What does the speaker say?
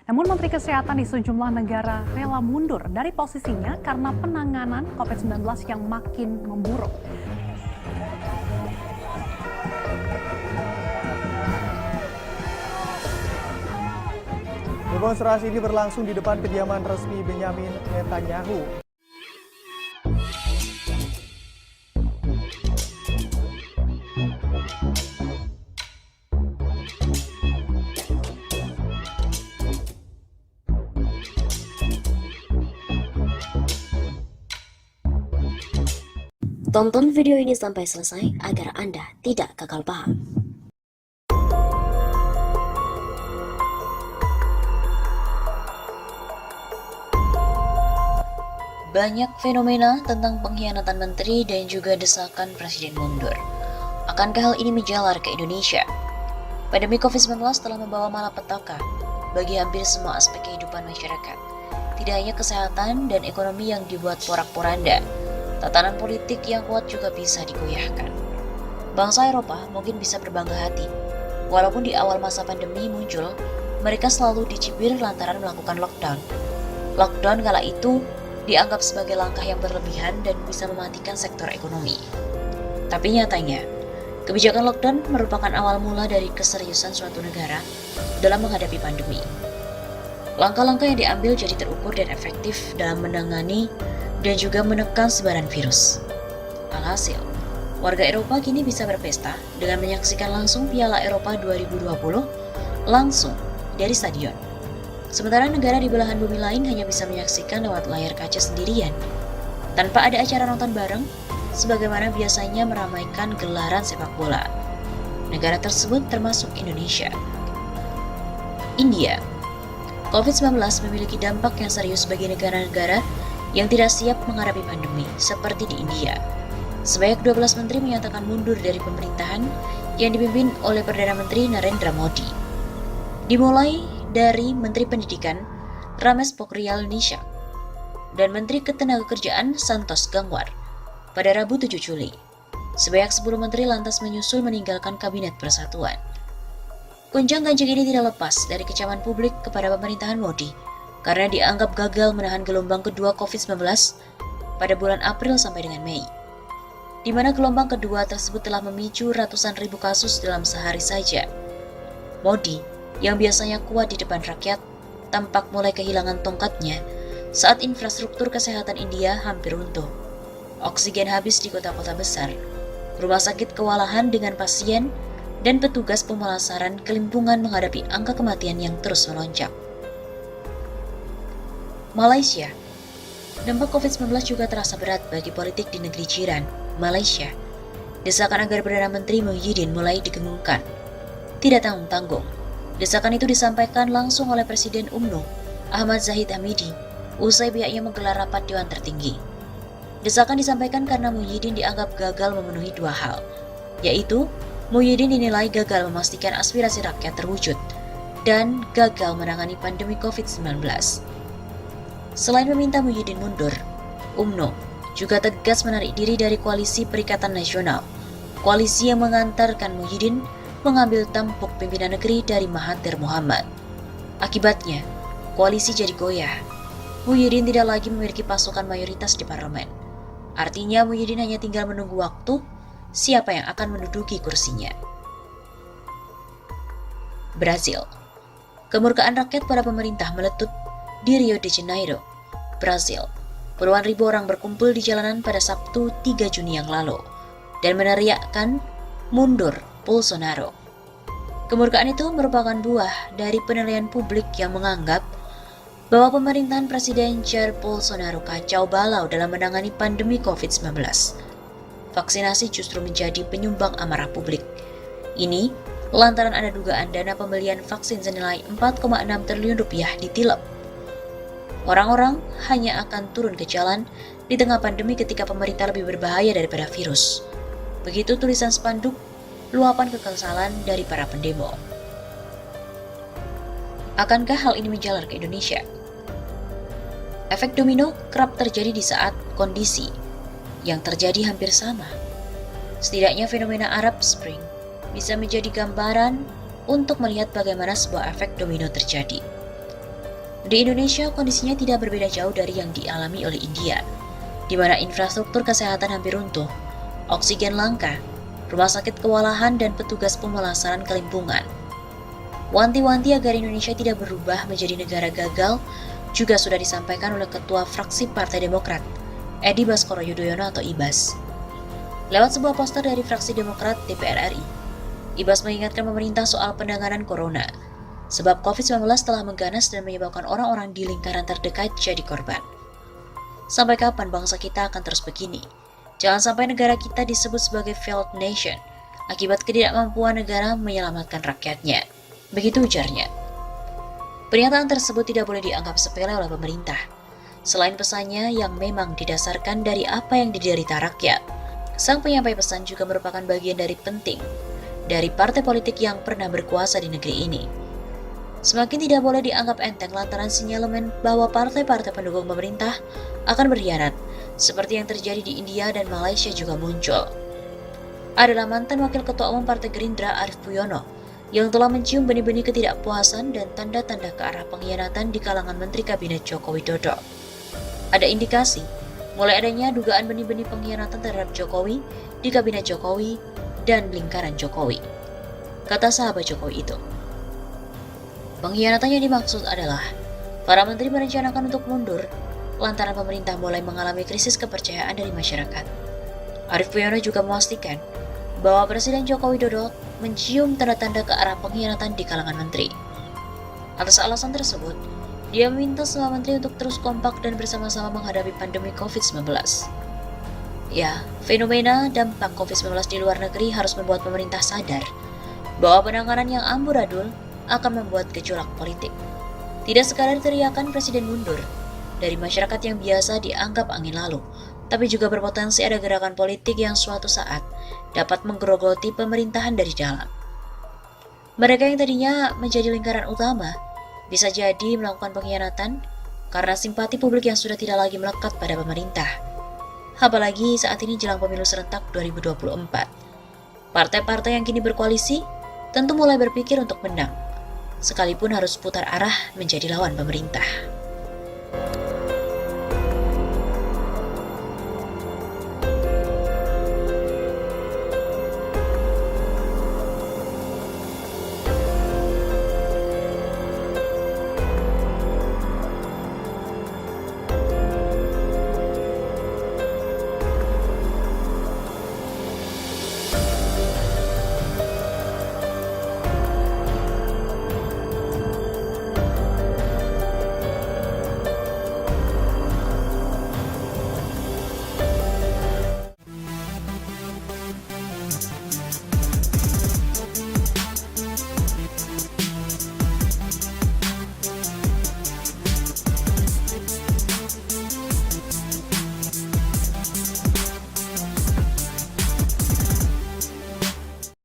Namun Menteri Kesehatan di sejumlah negara rela mundur dari posisinya karena penanganan COVID-19 yang makin memburuk. Demonstrasi ini berlangsung di depan kediaman resmi Benyamin Netanyahu. Tonton video ini sampai selesai agar Anda tidak gagal paham. Banyak fenomena tentang pengkhianatan menteri dan juga desakan presiden mundur. Akankah hal ini menjalar ke Indonesia? Pandemi COVID-19 telah membawa malapetaka bagi hampir semua aspek kehidupan masyarakat. Tidak hanya kesehatan dan ekonomi yang dibuat porak-poranda, tatanan politik yang kuat juga bisa digoyahkan. Bangsa Eropa mungkin bisa berbangga hati. Walaupun di awal masa pandemi muncul, mereka selalu dicibir lantaran melakukan lockdown. Lockdown kala itu dianggap sebagai langkah yang berlebihan dan bisa mematikan sektor ekonomi. Tapi nyatanya, kebijakan lockdown merupakan awal mula dari keseriusan suatu negara dalam menghadapi pandemi. Langkah-langkah yang diambil jadi terukur dan efektif dalam menangani dan juga menekan sebaran virus. Alhasil, warga Eropa kini bisa berpesta dengan menyaksikan langsung Piala Eropa 2020 langsung dari stadion. Sementara negara di belahan bumi lain hanya bisa menyaksikan lewat layar kaca sendirian, tanpa ada acara nonton bareng, sebagaimana biasanya meramaikan gelaran sepak bola. Negara tersebut termasuk Indonesia. India. COVID-19 memiliki dampak yang serius bagi negara-negara yang tidak siap menghadapi pandemi, seperti di India. Sebanyak 12 menteri menyatakan mundur dari pemerintahan yang dipimpin oleh Perdana Menteri Narendra Modi. Dimulai dari Menteri Pendidikan Ramesh Pokhriyal Nishak dan Menteri Ketenagakerjaan Santosh Gangwar pada Rabu 7 Juli. Sebanyak 10 menteri lantas menyusul meninggalkan Kabinet Persatuan. Gonjang-ganjing ini tidak lepas dari kecaman publik kepada pemerintahan Modi karena dianggap gagal menahan gelombang kedua COVID-19 pada bulan April sampai dengan Mei, di mana gelombang kedua tersebut telah memicu ratusan ribu kasus dalam sehari saja. Modi yang biasanya kuat di depan rakyat, tampak mulai kehilangan tongkatnya saat infrastruktur kesehatan India hampir runtuh. Oksigen habis di kota-kota besar, rumah sakit kewalahan dengan pasien, dan petugas pemulasaran kelimpungan menghadapi angka kematian yang terus melonjak. Malaysia. Dampak COVID-19 juga terasa berat bagi politik di negeri jiran, Malaysia. Desakan agar Perdana Menteri Muhyiddin mulai digengungkan. Tidak tanggung-tanggung. Desakan itu disampaikan langsung oleh Presiden UMNO, Ahmad Zahid Hamidi, usai pihaknya menggelar rapat Dewan Tertinggi. Desakan disampaikan karena Muhyiddin dianggap gagal memenuhi dua hal, yaitu Muhyiddin dinilai gagal memastikan aspirasi rakyat terwujud, dan gagal menangani pandemi COVID-19. Selain meminta Muhyiddin mundur, UMNO juga tegas menarik diri dari Koalisi Perikatan Nasional, koalisi yang mengantarkan Muhyiddin mengambil tampuk pimpinan negeri dari Mahathir Muhammad. Akibatnya, koalisi jadi goyah. Muhyiddin tidak lagi memiliki pasukan mayoritas di parlemen. Artinya Muhyiddin hanya tinggal menunggu waktu siapa yang akan menduduki kursinya. Brasil. Kemurkaan rakyat pada pemerintah meletup di Rio de Janeiro, Brasil. Puluhan ribu orang berkumpul di jalanan pada Sabtu 3 Juni yang lalu dan meneriakkan mundur Bolsonaro. Kemurkaan itu merupakan buah dari penilaian publik yang menganggap bahwa pemerintahan Presiden Jair Bolsonaro kacau balau dalam menangani pandemi COVID-19. Vaksinasi justru menjadi penyumbang amarah publik. Ini lantaran ada dugaan dana pembelian vaksin senilai 4,6 triliun rupiah ditilep. Orang-orang hanya akan turun ke jalan di tengah pandemi ketika pemerintah lebih berbahaya daripada virus. Begitu tulisan spanduk luapan kekesalan dari para pendemo. Akankah hal ini menjalar ke Indonesia? Efek domino kerap terjadi di saat kondisi yang terjadi hampir sama. Setidaknya fenomena Arab Spring bisa menjadi gambaran untuk melihat bagaimana sebuah efek domino terjadi. Di Indonesia, kondisinya tidak berbeda jauh dari yang dialami oleh India, di mana infrastruktur kesehatan hampir runtuh, oksigen langka, rumah sakit kewalahan, dan petugas pemulasaran kelimpungan. Wanti-wanti agar Indonesia tidak berubah menjadi negara gagal juga sudah disampaikan oleh Ketua Fraksi Partai Demokrat, Edi Baskoro Yudhoyono atau Ibas. Lewat sebuah poster dari fraksi Demokrat DPR RI, Ibas mengingatkan pemerintah soal penanganan corona, sebab COVID-19 telah mengganas dan menyebabkan orang-orang di lingkaran terdekat jadi korban. Sampai kapan bangsa kita akan terus begini? Jangan sampai negara kita disebut sebagai failed nation akibat ketidakmampuan negara menyelamatkan rakyatnya. Begitu ujarnya. Pernyataan tersebut tidak boleh dianggap sepele oleh pemerintah. Selain pesannya yang memang didasarkan dari apa yang diderita rakyat, sang penyampai pesan juga merupakan bagian dari penting dari partai politik yang pernah berkuasa di negeri ini. Semakin tidak boleh dianggap enteng lantaran sinyalemen bahwa partai-partai pendukung pemerintah akan berkhianat, seperti yang terjadi di India dan Malaysia juga muncul. Adalah mantan Wakil Ketua Umum Partai Gerindra Arief Puyono yang telah mencium benih-benih ketidakpuasan dan tanda-tanda ke arah pengkhianatan di kalangan Menteri Kabinet Joko Widodo. Ada indikasi mulai adanya dugaan benih-benih pengkhianatan terhadap Jokowi di Kabinet Jokowi dan lingkaran Jokowi. Kata sahabat Jokowi itu, pengkhianatan yang dimaksud adalah para menteri merencanakan untuk mundur lantaran pemerintah mulai mengalami krisis kepercayaan dari masyarakat. Arief Puyono juga memastikan bahwa Presiden Joko Widodo mencium tanda-tanda ke arah pengkhianatan di kalangan menteri. Atas alasan tersebut, dia meminta semua menteri untuk terus kompak dan bersama-sama menghadapi pandemi COVID-19. Ya, fenomena dampak COVID-19 di luar negeri harus membuat pemerintah sadar bahwa penanganan yang amburadul akan membuat gejolak politik. Tidak sekadar teriakan presiden mundur dari masyarakat yang biasa dianggap angin lalu, tapi juga berpotensi ada gerakan politik yang suatu saat dapat menggerogoti pemerintahan dari dalam. Mereka yang tadinya menjadi lingkaran utama bisa jadi melakukan pengkhianatan karena simpati publik yang sudah tidak lagi melekat pada pemerintah. Apalagi saat ini jelang pemilu serentak 2024. Partai-partai yang kini berkoalisi tentu mulai berpikir untuk menang, sekalipun harus putar arah menjadi lawan pemerintah.